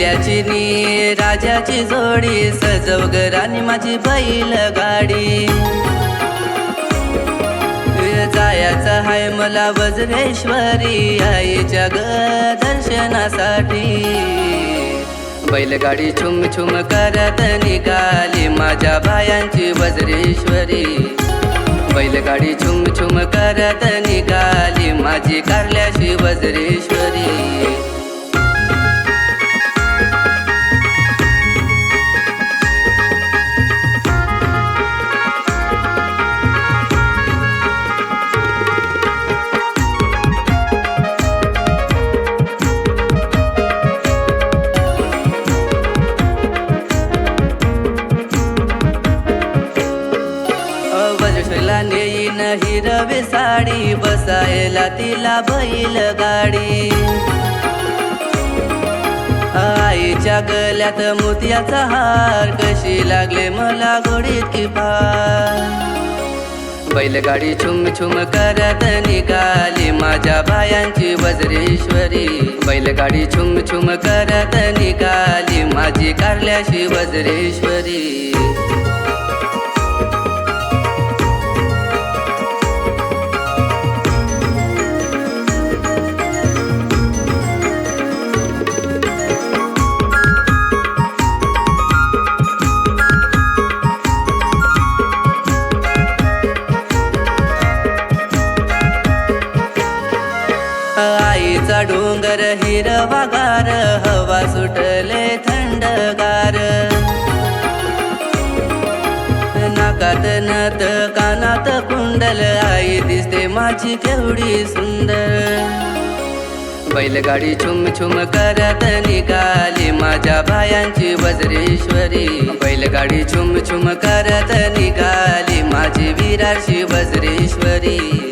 बैल्याची नी राजाची जोडी सजव ग राणी माझी बैल गाडी जायचं हाय मला वज्रेश्वरी आईच्या ग दर्शनासाठी बैलगाडी छुम छुम करत निघाली माझ्या बायांची वज्रेश्वरी बैलगाडी छुम छुम करत निघाली माझी कारल्याची वज्रेश्वरी नेईन हिरवी साडी बसायला तिला बैल गाडी आईच्या गल्यात मोत्याचा हार कशी लागले मला गोडीत की फार बैलगाडी छुम छुम करत निघाली माझ्या बायांची वज्रेश्वरी बैलगाडी छुम छुम करत निघाली माझी कारल्याची वज्रेश्वरी आईचा डोंगर हिरवागार हवा सुटले थंडगार नाकात नथ कानात कुंडल आई दिसते माझी केवढी सुंदर बैलगाडी छुम छुम करत निघाली माझ्या बायांची वज्रेश्वरी बैलगाडी छुम छुम करत निघाली माझी विराशी वज्रेश्वरी